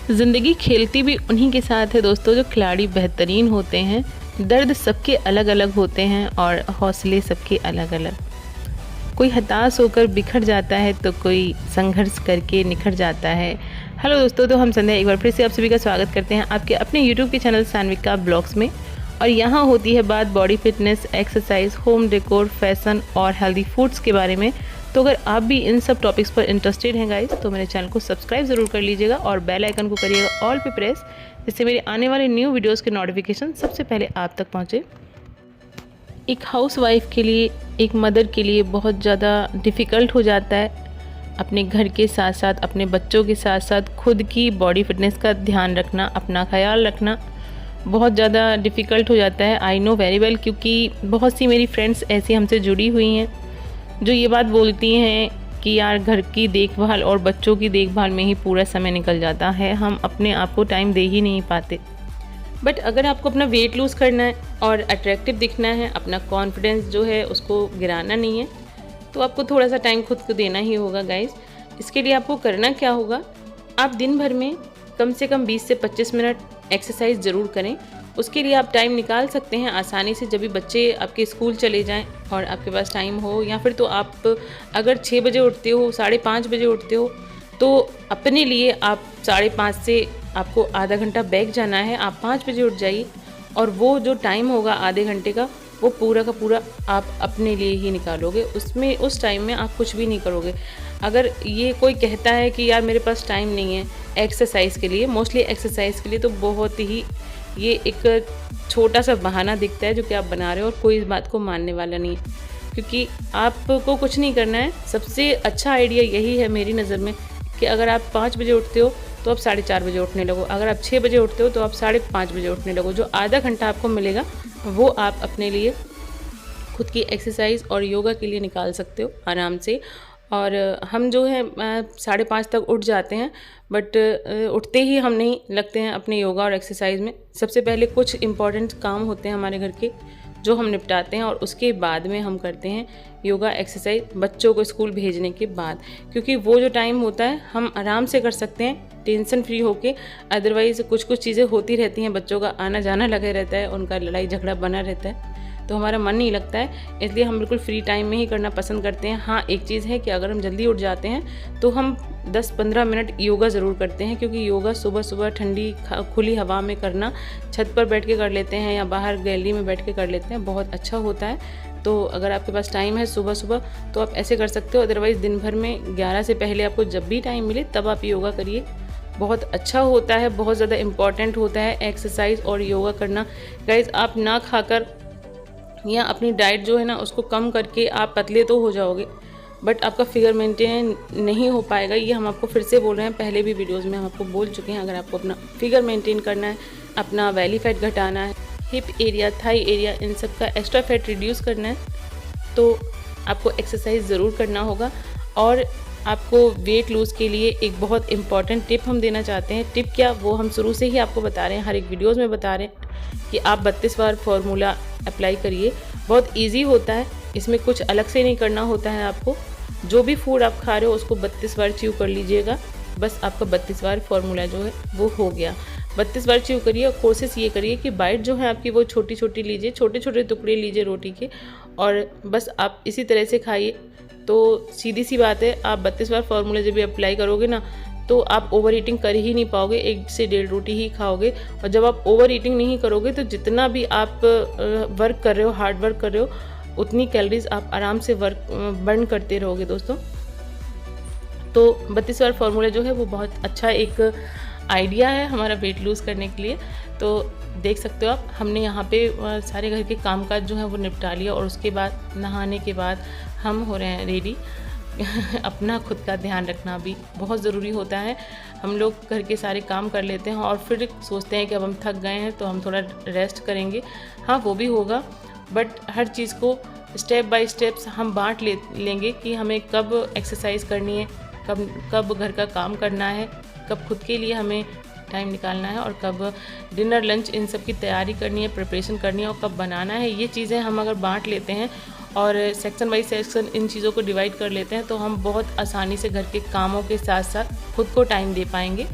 ज़िंदगी खेलती भी उन्हीं के साथ है दोस्तों जो खिलाड़ी बेहतरीन होते हैं। दर्द सबके अलग अलग होते हैं और हौसले सबके अलग अलग। कोई हताश होकर बिखर जाता है तो कोई संघर्ष करके निखर जाता है। हेलो दोस्तों, तो हम संध्या एक बार फिर से आप सभी का स्वागत करते हैं आपके अपने यूट्यूब के चैनल सान्विका ब्लॉग्स में। और यहाँ होती है बात body fitness, exercise, home decor, fashion और हेल्दी फूड्स के बारे में। तो अगर आप भी इन सब टॉपिक्स पर इंटरेस्टेड हैं गाइस, तो मेरे चैनल को सब्सक्राइब ज़रूर कर लीजिएगा और बेल आइकन को करिएगा ऑल पे प्रेस, जिससे मेरे आने वाले न्यू वीडियोस के नोटिफिकेशन सबसे पहले आप तक पहुँचे। एक हाउसवाइफ के लिए, एक मदर के लिए बहुत ज़्यादा डिफ़िकल्ट हो जाता है अपने घर के साथ साथ, अपने बच्चों के साथ साथ खुद की बॉडी फिटनेस का ध्यान रखना, अपना ख्याल रखना बहुत ज़्यादा डिफ़िकल्ट हो जाता है। आई नो वेरी वेल, क्योंकि बहुत सी मेरी फ्रेंड्स ऐसी हमसे जुड़ी हुई हैं जो ये बात बोलती हैं कि यार घर की देखभाल और बच्चों की देखभाल में ही पूरा समय निकल जाता है, हम अपने आप को टाइम दे ही नहीं पाते। बट अगर आपको अपना वेट लूज़ करना है और अट्रैक्टिव दिखना है, अपना कॉन्फिडेंस जो है उसको गिराना नहीं है, तो आपको थोड़ा सा टाइम खुद को देना ही होगा गाइज। इसके लिए आपको करना क्या होगा, आप दिन भर में कम से कम 20 से 25 मिनट एक्सरसाइज ज़रूर करें। उसके लिए आप टाइम निकाल सकते हैं आसानी से, जब भी बच्चे आपके स्कूल चले जाएं और आपके पास टाइम हो, या फिर तो आप अगर 6 बजे उठते हो, 5:30 बजे उठते हो, तो अपने लिए आप 5:30 से आपको आधा घंटा बैक जाना है, आप 5 बजे उठ जाइए और वो जो टाइम होगा आधे घंटे का, वो पूरा का पूरा आप अपने लिए ही निकालोगे। उसमें उस टाइम में आप कुछ भी नहीं करोगे। अगर ये कोई कहता है कि यार मेरे पास टाइम नहीं है एक्सरसाइज के लिए, मोस्टली एक्सरसाइज के लिए, तो बहुत ही ये एक छोटा सा बहाना दिखता है जो कि आप बना रहे हो, और कोई इस बात को मानने वाला नहीं है, क्योंकि आपको कुछ नहीं करना है। सबसे अच्छा आइडिया यही है मेरी नज़र में कि अगर आप 5 बजे उठते हो तो आप 4:30 बजे उठने लगो, अगर आप 6 बजे उठते हो तो आप 5:30 बजे उठने लगो। जो आधा घंटा आपको मिलेगा वो आप अपने लिए खुद की एक्सरसाइज और योगा के लिए निकाल सकते हो आराम से। और हम जो है 5:30 तक उठ जाते हैं, बट उठते ही हम नहीं लगते हैं अपने योगा और एक्सरसाइज में। सबसे पहले कुछ इम्पॉर्टेंट काम होते हैं हमारे घर के जो हम निपटाते हैं, और उसके बाद में हम करते हैं योगा एक्सरसाइज बच्चों को स्कूल भेजने के बाद, क्योंकि वो जो टाइम होता है हम आराम से कर सकते हैं टेंशन फ्री होके। अदरवाइज़ कुछ चीज़ें होती रहती हैं, बच्चों का आना जाना लगे रहता है, उनका लड़ाई झगड़ा बना रहता है, तो हमारा मन नहीं लगता है। इसलिए हम बिल्कुल फ्री टाइम में ही करना पसंद करते हैं। हाँ, एक चीज़ है कि अगर हम जल्दी उठ जाते हैं तो हम 10-15 मिनट योगा ज़रूर करते हैं, क्योंकि योगा सुबह सुबह ठंडी खुली हवा में करना, छत पर बैठ के कर लेते हैं या बाहर गैलरी में बैठ के कर लेते हैं, बहुत अच्छा होता है। तो अगर आपके पास टाइम है सुबह सुबह तो आप ऐसे कर सकते हो। अदरवाइज़ दिन भर में 11 से पहले आपको जब भी टाइम मिले तब आप योगा करिए, बहुत अच्छा होता है, बहुत ज़्यादा इम्पॉर्टेंट होता है एक्सरसाइज और योगा करना। गाइज, आप ना खाकर या अपनी डाइट जो है ना उसको कम करके आप पतले तो हो जाओगे, बट आपका फिगर मेंटेन नहीं हो पाएगा। ये हम आपको फिर से बोल रहे हैं, पहले भी वीडियोस में हम आपको बोल चुके हैं। अगर आपको अपना फिगर मेंटेन करना है, अपना बेली फैट घटाना है, हिप एरिया, थाई एरिया, इन सब का एक्स्ट्रा फैट रिड्यूस करना है, तो आपको एक्सरसाइज ज़रूर करना होगा। और आपको वेट लूज़ के लिए एक बहुत इंपॉर्टेंट टिप हम देना चाहते हैं। टिप क्या, वो हम शुरू से ही आपको बता रहे हैं, हर एक वीडियोज़ में बता रहे हैं कि आप 32 बार फार्मूला अप्लाई करिए। बहुत इजी होता है, इसमें कुछ अलग से नहीं करना होता है। आपको जो भी फूड आप खा रहे हो उसको 32 बार च्यू कर लीजिएगा, बस आपका 32 बार फार्मूला जो है वो हो गया। 32 बार च्यू करिए, और कोशिश ये करिए कि बाइट जो है आपकी वो छोटी छोटी लीजिए, छोटे छोटे टुकड़े लीजिए रोटी के, और बस आप इसी तरह से खाइए। तो सीधी सी बात है, आप 32 बार फार्मूला जब भी अप्लाई करोगे ना, तो आप ओवर ईटिंग कर ही नहीं पाओगे, 1 से 1.5 रोटी ही खाओगे। और जब आप ओवर ईटिंग नहीं करोगे तो जितना भी आप वर्क कर रहे हो, हार्ड वर्क कर रहे हो, उतनी कैलोरीज आप आराम से बर्न करते रहोगे दोस्तों। तो 32 बार फार्मूला जो है वो बहुत अच्छा एक आइडिया है हमारा वेट लूज़ करने के लिए। तो देख सकते हो आप, हमने यहाँ पे सारे घर के कामकाज जो है वो निपटा लिया, और उसके बाद नहाने के बाद हम हो रहे हैं रेडी। अपना खुद का ध्यान रखना भी बहुत ज़रूरी होता है। हम लोग घर के सारे काम कर लेते हैं और फिर सोचते हैं कि अब हम थक गए हैं तो हम थोड़ा रेस्ट करेंगे। हाँ, वो भी होगा, बट हर चीज़ को स्टेप बाय स्टेप्स हम बांट लेंगे कि हमें कब एक्सरसाइज करनी है, कब घर का काम करना है, कब खुद के लिए हमें टाइम निकालना है, और कब डिनर लंच इन सब की तैयारी करनी है, प्रिपरेशन करनी है, और कब बनाना है। ये चीज़ें हम अगर बांट लेते हैं और सेक्शन बाई सेक्शन इन चीज़ों को डिवाइड कर लेते हैं, तो हम बहुत आसानी से घर के कामों के साथ साथ खुद को टाइम दे पाएंगे।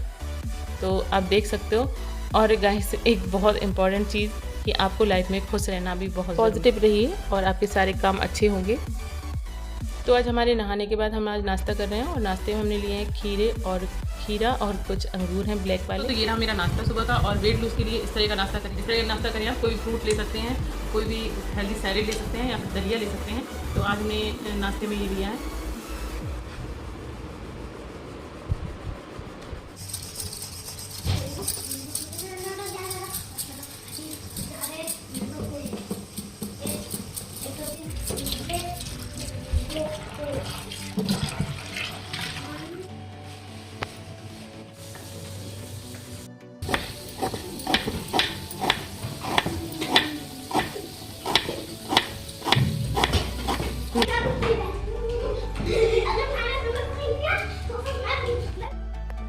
तो आप देख सकते हो। और गाइस एक बहुत इम्पॉर्टेंट चीज़ कि आपको लाइफ में खुश रहना भी बहुत पॉजिटिव रहिए और आपके सारे काम अच्छे होंगे। तो आज हमारे नहाने के बाद हम आज नाश्ता कर रहे हैं और नाश्ते में हमने लिए हैं खीरा और कुछ अंगूर हैं ब्लैक वाले। तो ये रहा मेरा नाश्ता सुबह का। और वेट लूज़ के लिए इस तरह का नाश्ता करें, इस तरह का नाश्ता करें आप। कोई भी फ्रूट ले सकते हैं, कोई भी हेल्दी सैलेड ले सकते हैं या फिर दलिया ले सकते हैं। तो आज हमने नाश्ते में ये लिया है।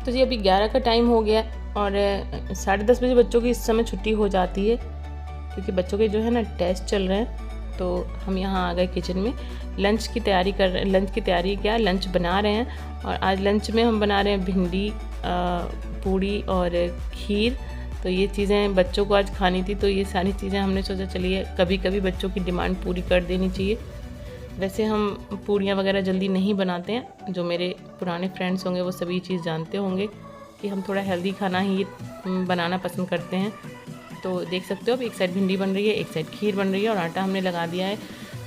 तो जी अभी 11 का टाइम हो गया और 10:30 बजे बच्चों की इस समय छुट्टी हो जाती है, क्योंकि बच्चों के जो है ना टेस्ट चल रहे हैं। तो हम यहाँ आ गए किचन में, लंच की तैयारी कर रहे हैं। लंच बना रहे हैं। और आज लंच में हम बना रहे हैं भिंडी, पूड़ी और खीर। तो ये चीज़ें बच्चों को आज खानी थी, तो ये सारी चीज़ें हमने सोचा चलिए कभी कभी बच्चों की डिमांड पूरी कर देनी चाहिए। वैसे हम पूड़ियाँ वगैरह जल्दी नहीं बनाते हैं, जो मेरे पुराने फ्रेंड्स होंगे वो सभी चीज़ जानते होंगे कि हम थोड़ा हेल्दी खाना ही बनाना पसंद करते हैं। तो देख सकते हो अब एक साइड भिंडी बन रही है, एक साइड खीर बन रही है और आटा हमने लगा दिया है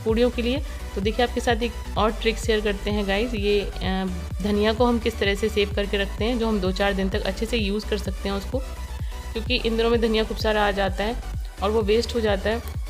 पूड़ियों के लिए। तो देखिए आपके साथ एक और ट्रिक शेयर करते हैं गाइस। ये धनिया को हम किस तरह से सेव करके रखते हैं, जो हम 2-4 दिन तक अच्छे से यूज़ कर सकते हैं उसको, क्योंकि इन दिनों में धनिया खूब सारा आ जाता है और वो वेस्ट हो जाता है।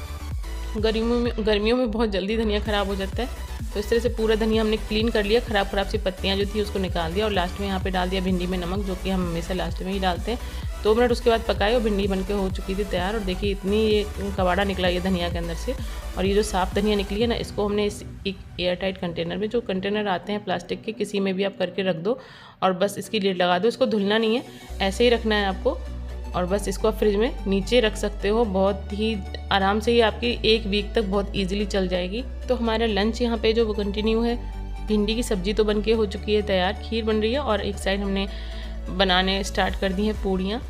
गर्मियों में बहुत जल्दी धनिया ख़राब हो जाता है। तो इस तरह से पूरा धनिया हमने क्लीन कर लिया, ख़राब सी पत्तियां जो थी उसको निकाल दिया और लास्ट में यहाँ पे डाल दिया भिंडी में नमक, जो कि हम हमेशा लास्ट में ही डालते हैं। 2 मिनट उसके बाद पकाए और भिंडी बनके हो चुकी थी तैयार। और देखिए इतनी ये कबाड़ा निकला ये धनिया के अंदर से। और ये जो साफ़ धनिया निकली है ना, इसको हमने इस एक एयर टाइट कंटेनर में, जो कंटेनर आते हैं प्लास्टिक के, किसी में भी आप करके रख दो और बस इसकी लिड लगा दो। इसको धुलना नहीं है, ऐसे ही रखना है आपको। और बस इसको आप फ्रिज में नीचे रख सकते हो, बहुत ही आराम से ही आपकी 1 वीक तक बहुत इजीली चल जाएगी। तो हमारा लंच यहाँ पे जो वो कंटिन्यू है। भिंडी की सब्जी तो बनके हो चुकी है तैयार, खीर बन रही है और एक साइड हमने बनाने स्टार्ट कर दी हैं पूड़ियाँ।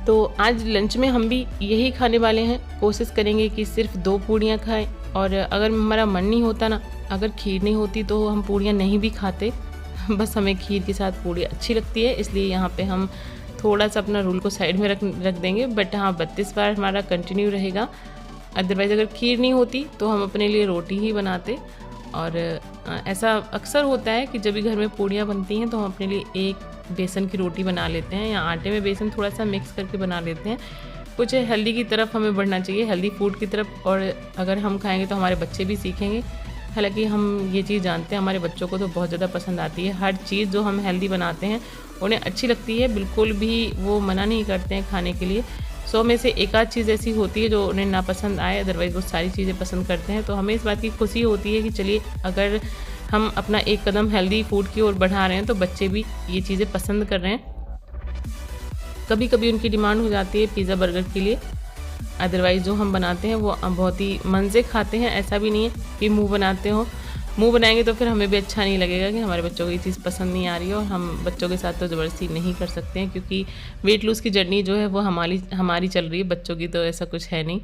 तो आज लंच में हम भी यही खाने वाले हैं। कोशिश करेंगे कि सिर्फ 2 पूड़ियाँ खाएँ। और अगर हमारा मन नहीं होता ना, अगर खीर नहीं होती तो हम पूड़ियाँ नहीं भी खाते, बस हमें खीर के साथ पूड़ी अच्छी लगती है, इसलिए यहाँ पे हम थोड़ा सा अपना रूल को साइड में रख देंगे। बट हाँ 32 बार हमारा कंटिन्यू रहेगा। अदरवाइज़ अगर खीर नहीं होती तो हम अपने लिए रोटी ही बनाते। और ऐसा अक्सर होता है कि जब भी घर में पूड़ियाँ बनती हैं तो हम अपने लिए एक बेसन की रोटी बना लेते हैं या आटे में बेसन थोड़ा सा मिक्स करके बना लेते हैं। कुछ हेल्दी की तरफ हमें बढ़ना चाहिए, हेल्दी फूड की तरफ। और अगर हम खाएंगे तो हमारे बच्चे भी सीखेंगे। हालांकि हम ये चीज़ जानते हैं हमारे बच्चों को तो बहुत ज़्यादा पसंद आती है। हर चीज़ जो हम हेल्दी बनाते हैं उन्हें अच्छी लगती है, बिल्कुल भी वो मना नहीं करते हैं खाने के लिए। 100 में से एक आध चीज़ ऐसी होती है जो उन्हें नापसंद आए, अदरवाइज़ वो सारी चीज़ें पसंद करते हैं। तो हमें इस बात की खुशी होती है कि चलिए अगर हम अपना एक कदम हेल्दी फूड की ओर बढ़ा रहे हैं तो बच्चे भी ये चीज़ें पसंद कर रहे हैं। कभी कभी उनकी डिमांड हो जाती है पिज़्ज़ा बर्गर के लिए, अदरवाइज़ जो हम बनाते हैं वो बहुत ही मन से खाते हैं। ऐसा भी नहीं है कि मुंह बनाएंगे तो फिर हमें भी अच्छा नहीं लगेगा कि हमारे बच्चों को ये चीज़ पसंद नहीं आ रही है। और हम बच्चों के साथ तो ज़बरदस्ती नहीं कर सकते हैं, क्योंकि वेट लूज़ की जर्नी जो है वो हमारी चल रही है, बच्चों की तो ऐसा कुछ है नहीं।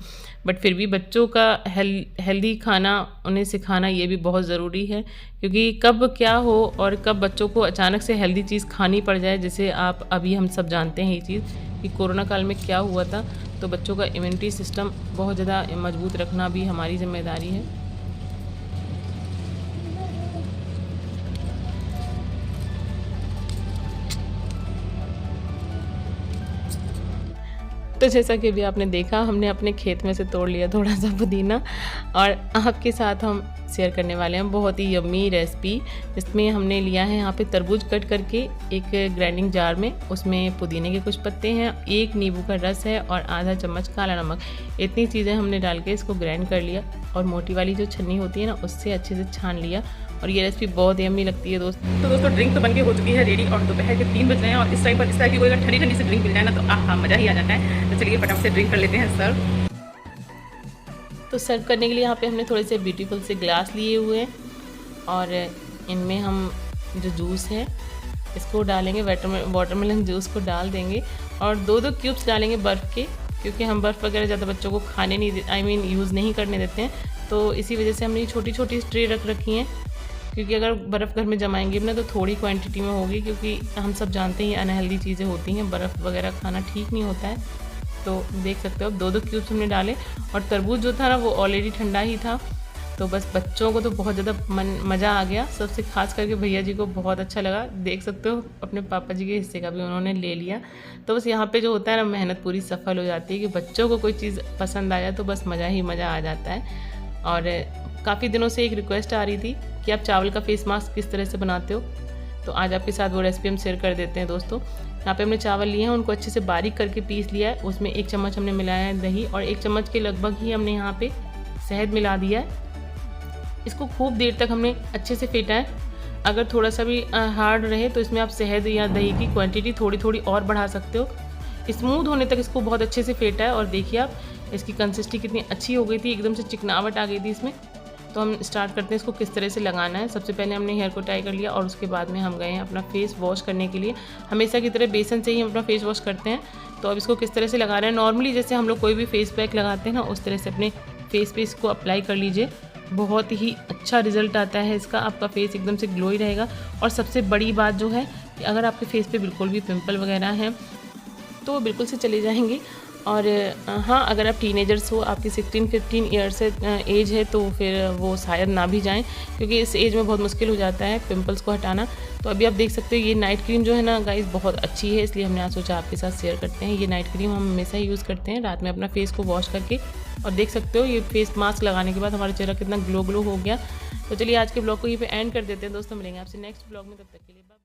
बट फिर भी बच्चों का हेल्दी खाना उन्हें सिखाना ये भी बहुत ज़रूरी है, क्योंकि कब क्या हो और कब बच्चों को अचानक से हेल्दी चीज़ खानी पड़ जाए। जैसे आप अभी हम सब जानते हैं ये चीज़ कि कोरोना काल में क्या हुआ था। तो बच्चों का इम्यूनिटी सिस्टम बहुत ज़्यादा मजबूत रखना भी हमारी जिम्मेदारी है। तो जैसा कि भी आपने देखा, हमने अपने खेत में से तोड़ लिया थोड़ा सा पुदीना और आपके साथ हम शेयर करने वाले हैं बहुत ही यम्मी रेसिपी। इसमें हमने लिया है यहाँ पे तरबूज कट करके एक ग्राइंडिंग जार में, उसमें पुदीने के कुछ पत्ते हैं, 1 नींबू का रस है और आधा चम्मच काला नमक। इतनी चीज़ें हमने डाल के इसको ग्राइंड कर लिया और मोटी वाली जो छन्नी होती है ना उससे अच्छे से छान लिया। और ये रेसिपी बहुत यम्मी लगती है दोस्तों ड्रिंक तो बनके हो चुकी है रेडी और दोपहर के 3 बज रहे हैं। और इस टाइम पर इस तरह की कोई अगर ठंडी से ड्रिंक मिल जाए ना तो आहा मज़ा ही आ जाता है। तो चलिए फटाफट से ड्रिंक कर लेते हैं सर्व। तो सर्व करने के लिए यहाँ पे हमने थोड़े से ब्यूटीफुल से ग्लास लिए हुए हैं और इनमें हम जो जूस है इसको डालेंगे, वाटरमेलन जूस को डाल देंगे और 2-2 क्यूब्स डालेंगे बर्फ़ के, क्योंकि हम बर्फ़ वगैरह ज़्यादा बच्चों को खाने नहीं यूज़ नहीं करने देते हैं। तो इसी वजह से हमने छोटी छोटी ट्रे रख रखी हैं, क्योंकि अगर बर्फ़ घर में जमाएंगे ना तो थोड़ी क्वांटिटी में होगी, क्योंकि हम सब जानते हैं अनहेल्दी चीज़ें होती हैं, बर्फ़ वगैरह खाना ठीक नहीं होता है। तो देख सकते हो अब 2-2 क्यूब्स हमने डाले और तरबूज जो था ना वो ऑलरेडी ठंडा ही था। तो बस बच्चों को तो बहुत ज़्यादा मज़ा आ गया, सबसे खास करके भैया जी को बहुत अच्छा लगा। देख सकते हो अपने पापा जी के हिस्से का भी उन्होंने ले लिया। तो बस यहाँ पे जो होता है ना, मेहनत पूरी सफल हो जाती है कि बच्चों को कोई चीज़ पसंद आया तो बस मज़ा ही मज़ा आ जाता है। और काफ़ी दिनों से एक रिक्वेस्ट आ रही थी कि आप चावल का फेस मास्क किस तरह से बनाते हो, तो आज आपके साथ वो रेसिपी हम शेयर कर देते हैं दोस्तों। यहाँ पे हमने चावल लिए हैं, उनको अच्छे से बारीक करके पीस लिया है। उसमें 1 चम्मच हमने मिलाया है दही और 1 चम्मच के लगभग ही हमने यहाँ पे शहद मिला दिया है। इसको खूब देर तक हमने अच्छे से फेंटा है। अगर थोड़ा सा भी हार्ड रहे तो इसमें आप शहद या दही की क्वांटिटी थोड़ी थोड़ी और बढ़ा सकते हो। स्मूथ होने तक इसको बहुत अच्छे से फेंटा है और देखिए आप इसकी कंसिस्टेंसी कितनी अच्छी हो गई थी, एकदम से चिकनावट आ गई थी इसमें। तो हम स्टार्ट करते हैं इसको किस तरह से लगाना है। सबसे पहले हमने हेयर को टाई कर लिया और उसके बाद में हम गए हैं अपना फेस वॉश करने के लिए। हमेशा की तरह बेसन से ही हम अपना फेस वॉश करते हैं। तो अब इसको किस तरह से लगा रहे हैं, नॉर्मली जैसे हम लोग कोई भी फेस पैक लगाते हैं ना, उस तरह से अपने फेस पे इसको अप्लाई कर लीजिए। बहुत ही अच्छा रिजल्ट आता है इसका, आपका फेस एकदम से ग्लोई रहेगा। और सबसे बड़ी बात जो है कि अगर आपके फेस पे बिल्कुल भी पिंपल वगैरह हैं तो वो बिल्कुल से चले जाएंगे। और हाँ, अगर आप टीनेजर्स हो, आपकी 16-15 ईयर्स से एज है, तो फिर वो शायद ना भी जाएं, क्योंकि इस एज में बहुत मुश्किल हो जाता है पिंपल्स को हटाना। तो अभी आप देख सकते हो ये नाइट क्रीम जो है ना गाइस बहुत अच्छी है, इसलिए हमने आज सोचा आपके साथ शेयर करते हैं। ये नाइट क्रीम हम हमेशा ही यूज़ करते हैं रात में अपना फेस को वॉश करके। और देख सकते हो ये फेस मास्क लगाने के बाद हमारा चेहरा कितना ग्लो हो गया। तो चलिए आज के ब्लॉग को यहीं पे एंड कर देते हैं दोस्तों। मिलेंगे आपसे नेक्स्ट ब्लॉग में, तब तक के लिए बाय।